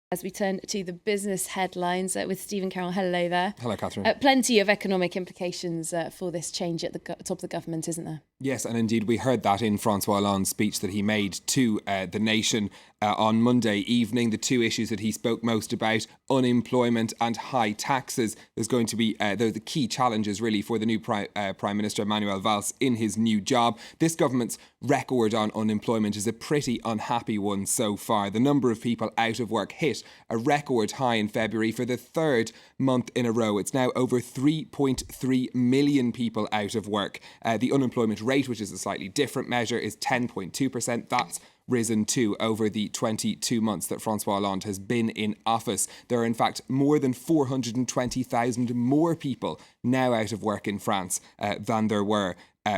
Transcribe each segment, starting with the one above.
As we turn to the business headlines with Stephen Carroll. Hello there. Hello, Catherine. Plenty of economic implications for this change at the top of the government, isn't there? Yes, and indeed we heard that in Francois Hollande's speech that he made to the nation on Monday evening. The two issues that he spoke most about, unemployment and high taxes. There's going to be they're the key challenges really for the new Prime Minister Manuel Valls in his new job. This government's record on unemployment is a pretty unhappy one so far. The number of people out of work hit a record high in February for the third month in a row. It's now over 3.3 million people out of work. The unemployment rate, which is a slightly different measure, is 10.2%. That's risen too over the 22 months that Francois Hollande has been in office. There are in fact more than 420,000 more people now out of work in France than there were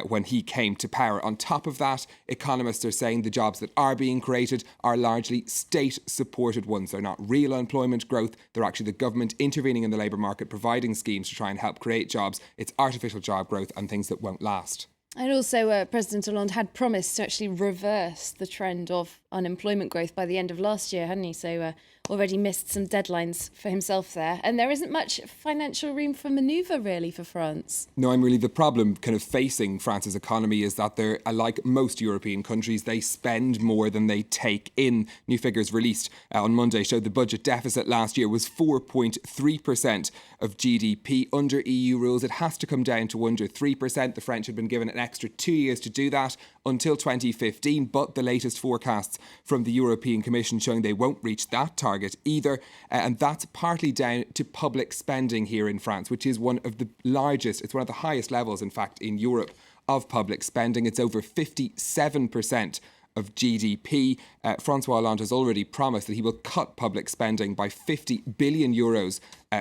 when he came to power. On top of that, economists are saying the jobs that are being created are largely state-supported ones. They're not real employment growth. They're actually the government intervening in the labour market, providing schemes to try and help create jobs. It's artificial job growth and things that won't last. And also, President Hollande had promised to actually reverse the trend of unemployment growth by the end of last year, hadn't he? So already missed some deadlines for himself there. And there isn't much financial room for manoeuvre, really, for France. No, I'm really the problem kind of facing France's economy is that they're, like most European countries, they spend more than they take in. New figures released on Monday showed the budget deficit last year was 4.3% of GDP. Under EU rules, it has to come down to under 3%. The French had been given an extra 2 years to do that until 2015, but the latest forecasts from the European Commission showing they won't reach that target either, and that's partly down to public spending here in France, which is one of the largest, it's one of the highest levels, in fact, in Europe of public spending. It's over 57% of GDP. Francois Hollande has already promised that he will cut public spending by 50 billion euros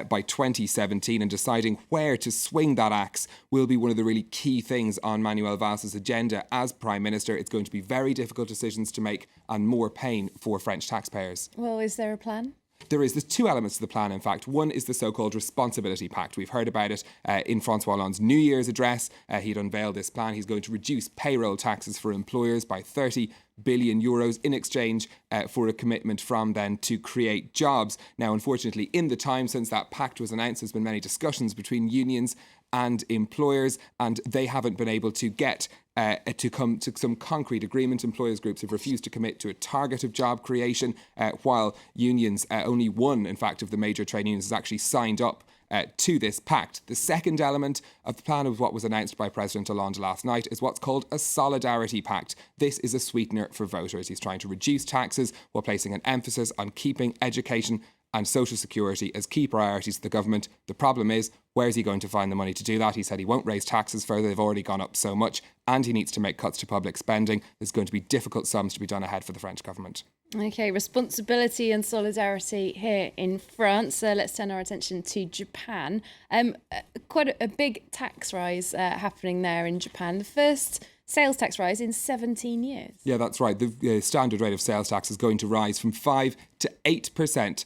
by 2017, and deciding where to swing that axe will be one of the really key things on Manuel Valls' agenda as Prime Minister. It's going to be very difficult decisions to make and more pain for French taxpayers. Well, is there a plan? There's two elements to the plan, in fact. One is the so-called Responsibility Pact. We've heard about it in Francois Hollande's New Year's address. He'd unveiled this plan. He's going to reduce payroll taxes for employers by 30 billion euros in exchange for a commitment from them to create jobs. Now, unfortunately, in the time since that pact was announced, there's been many discussions between unions and employers, and they haven't been able to get to come to some concrete agreement. Employers groups have refused to commit to a target of job creation, while unions, only one, in fact, of the major trade unions has actually signed up to this pact. The second element of the plan of what was announced by President Hollande last night is what's called a Solidarity Pact. This is a sweetener for voters. He's trying to reduce taxes while placing an emphasis on keeping education and social security as key priorities of the government. The problem is, where is he going to find the money to do that? He said he won't raise taxes further. They've already gone up so much, and he needs to make cuts to public spending. There's going to be difficult sums to be done ahead for the French government. OK, responsibility and solidarity here in France. Let's turn our attention to Japan. Quite a big tax rise happening there in Japan. The first sales tax rise in 17 years. Yeah, that's right. The standard rate of sales tax is going to rise from 5 to 8%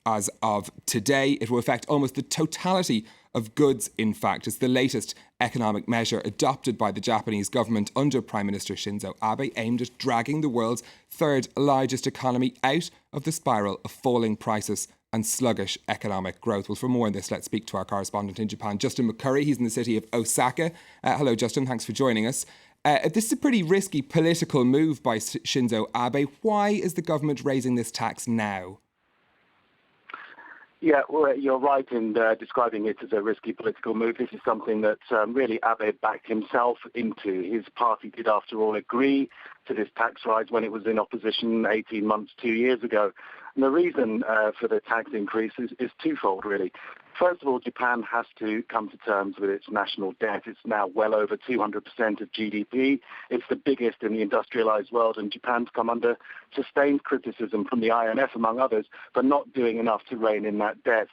as of today. It will affect almost the totality of goods, in fact. It's the latest economic measure adopted by the Japanese government under Prime Minister Shinzo Abe, aimed at dragging the world's third largest economy out of the spiral of falling prices and sluggish economic growth. Well, for more on this, let's speak to our correspondent in Japan, Justin McCurry. He's in the city of Osaka. Hello, Justin. Thanks for joining us. This is a pretty risky political move by Shinzo Abe. Why is the government raising this tax now? Yeah, well, you're right in describing it as a risky political move. This is something that really Abe backed himself into. His party did, after all, agree to this tax rise when it was in opposition 18 months, 2 years ago. And the reason for the tax increase is twofold, really. First of all, Japan has to come to terms with its national debt. It's now well over 200% of GDP. It's the biggest in the industrialized world, and Japan's come under sustained criticism from the IMF, among others, for not doing enough to rein in that debt.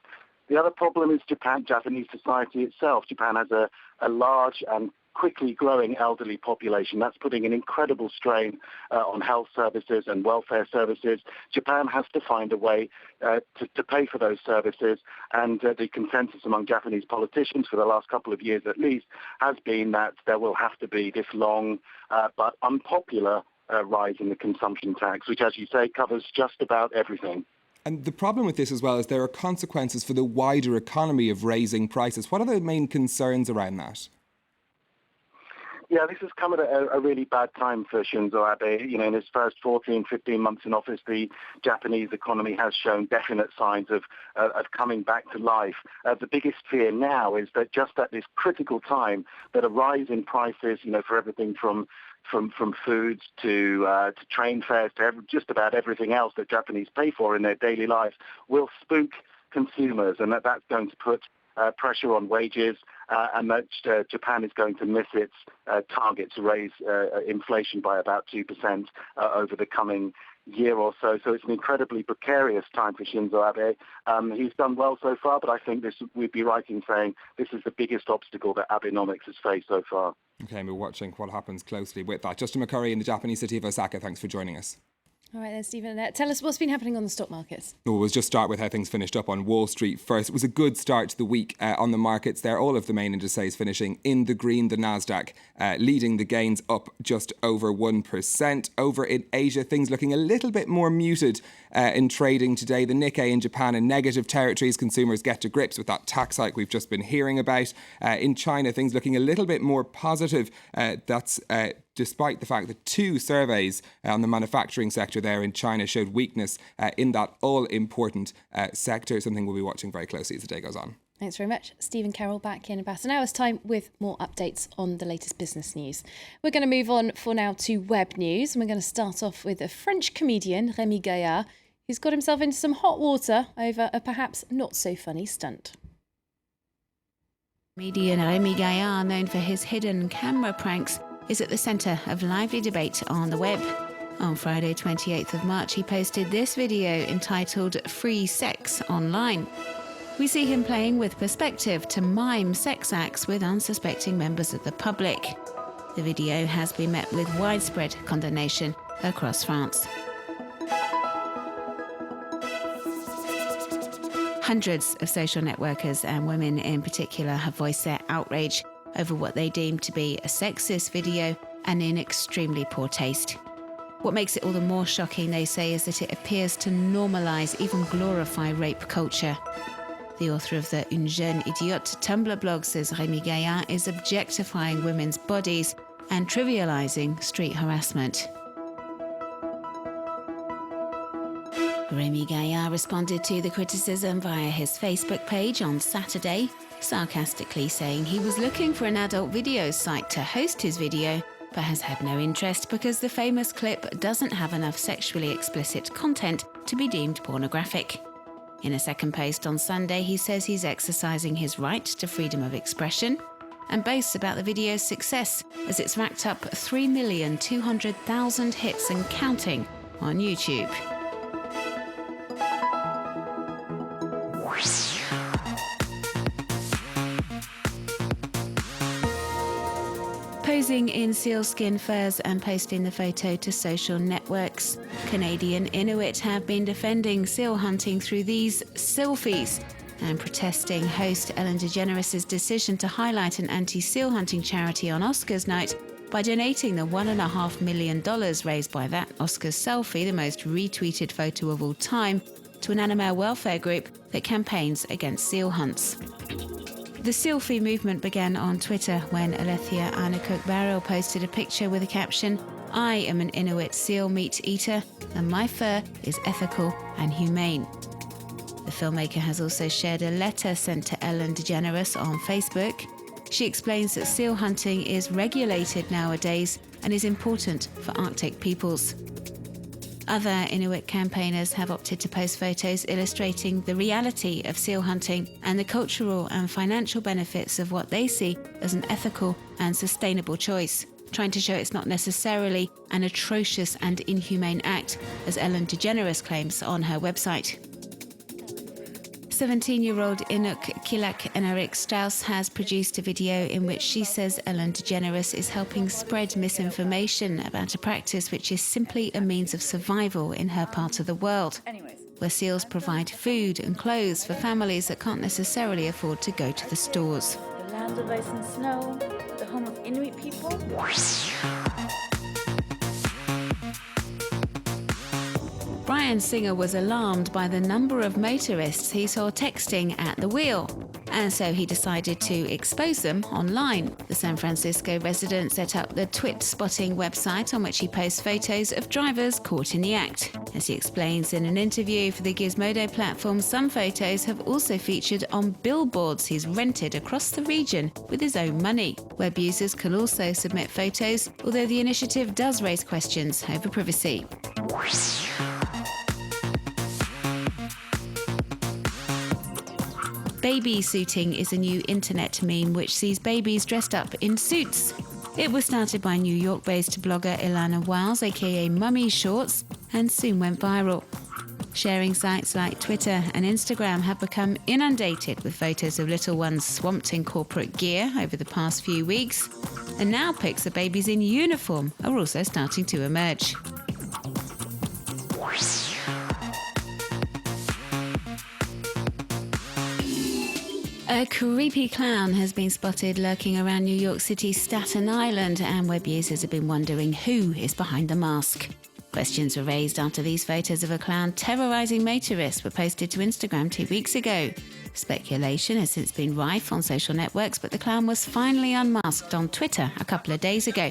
The other problem is Japanese society itself. Japan has a large and quickly growing elderly population. That's putting an incredible strain on health services and welfare services. Japan has to find a way to pay for those services, and the consensus among Japanese politicians for the last couple of years at least has been that there will have to be this long but unpopular rise in the consumption tax, which, as you say, covers just about everything. And the problem with this as well is there are consequences for the wider economy of raising prices. What are the main concerns around that? Yeah, this has come at a really bad time for Shinzo Abe. In his first 14, 15 months in office, the Japanese economy has shown definite signs of coming back to life. The biggest fear now is that just at this critical time, that a rise in prices, for everything from foods to train fares to just about everything else that Japanese pay for in their daily lives, will spook consumers, and that's going to put pressure on wages, and that Japan is going to miss its target to raise inflation by about 2% over the coming year or so. So it's an incredibly precarious time for Shinzo Abe. He's done well so far, but I think we'd be right in saying this is the biggest obstacle that Abenomics has faced so far. Okay, we're watching what happens closely with that. Justin McCurry in the Japanese city of Osaka, thanks for joining us. All right then, Stephen, tell us what's been happening on the stock markets. We'll just start with how things finished up on Wall Street first. It was a good start to the week on the markets there. All of the main indices finishing in the green. The Nasdaq leading the gains up just over 1%. Over in Asia, things looking a little bit more muted in trading today. The Nikkei in Japan in negative territories. Consumers get to grips with that tax hike we've just been hearing about. In China, things looking a little bit more positive. That's despite the fact that two surveys on the manufacturing sector there in China showed weakness in that all-important sector, something we'll be watching very closely as the day goes on. Thanks very much. Stephen Carroll back in about an hour's time with more updates on the latest business news. We're going to move on for now to web news, and we're going to start off with a French comedian, Rémi Gaillard, who's got himself into some hot water over a perhaps not so funny stunt. Comedian Rémi Gaillard, known for his hidden camera pranks, is at the centre of lively debate on the web. On Friday, 28th of March, he posted this video entitled Free Sex online. We see him playing with perspective to mime sex acts with unsuspecting members of the public. The video has been met with widespread condemnation across France. Hundreds of social networkers and women in particular have voiced their outrage over what they deem to be a sexist video and in extremely poor taste. What makes it all the more shocking, they say, is that it appears to normalise, even glorify rape culture. The author of the Une Jeune Idiote Tumblr blog says Rémi Gaillard is objectifying women's bodies and trivialising street harassment. Rémi Gaillard responded to the criticism via his Facebook page on Saturday, sarcastically saying he was looking for an adult video site to host his video, but has had no interest because the famous clip doesn't have enough sexually explicit content to be deemed pornographic. In a second post on Sunday, he says he's exercising his right to freedom of expression and boasts about the video's success as it's racked up 3,200,000 hits and counting on YouTube. Posing in sealskin furs and posting the photo to social networks, Canadian Inuit have been defending seal hunting through these selfies and protesting host Ellen DeGeneres' decision to highlight an anti-seal hunting charity on Oscars night by donating the $1.5 million raised by that Oscars selfie, the most retweeted photo of all time, to an animal welfare group that campaigns against seal hunts. The Selfie movement began on Twitter when Alethea Arnacook-Barrow posted a picture with a caption, "I am an Inuit seal meat eater and my fur is ethical and humane." The filmmaker has also shared a letter sent to Ellen DeGeneres on Facebook. She explains that seal hunting is regulated nowadays and is important for Arctic peoples. Other Inuit campaigners have opted to post photos illustrating the reality of seal hunting and the cultural and financial benefits of what they see as an ethical and sustainable choice, trying to show it's not necessarily an atrocious and inhumane act, as Ellen DeGeneres claims on her website. 17-year-old Inuk Kilak Enarik Strauss has produced a video in which she says Ellen DeGeneres is helping spread misinformation about a practice which is simply a means of survival in her part of the world, where seals provide food and clothes for families that can't necessarily afford to go to the stores. The land of ice and snow, the home of Inuit people. Bryan Singer was alarmed by the number of motorists he saw texting at the wheel, and so he decided to expose them online. The San Francisco resident set up the Twit Spotting website on which he posts photos of drivers caught in the act. As he explains in an interview for the Gizmodo platform, some photos have also featured on billboards he's rented across the region with his own money. Web users can also submit photos, although the initiative does raise questions over privacy. Baby suiting is a new internet meme which sees babies dressed up in suits. It was started by New York-based blogger Ilana Wiles, aka Mummy Shorts, and soon went viral. Sharing sites like Twitter and Instagram have become inundated with photos of little ones swamped in corporate gear over the past few weeks, and now pics of babies in uniform are also starting to emerge. A creepy clown has been spotted lurking around New York City's Staten Island, and web users have been wondering who is behind the mask. Questions were raised after these photos of a clown terrorising motorists were posted to Instagram 2 weeks ago. Speculation has since been rife on social networks, but the clown was finally unmasked on Twitter a couple of days ago.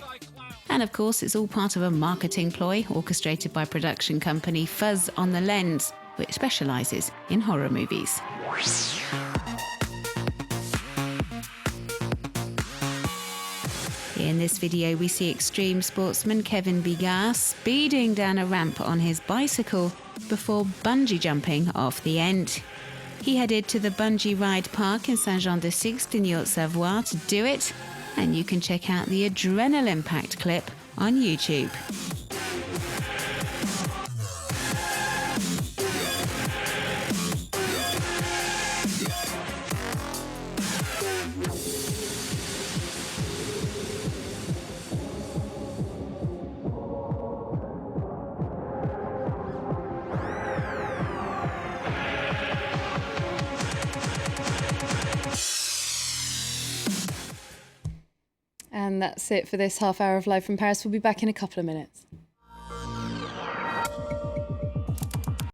And of course, it's all part of a marketing ploy orchestrated by production company Fuzz on the Lens, which specialises in horror movies. In this video, we see extreme sportsman Kevin Bigard speeding down a ramp on his bicycle before bungee jumping off the end. He headed to the Bungee Ride Park in Saint-Jean-de-Sixt in Haute-Savoie to do it, and you can check out the adrenaline-packed clip on YouTube. And that's it for this half hour of Live from Paris. We'll be back in a couple of minutes.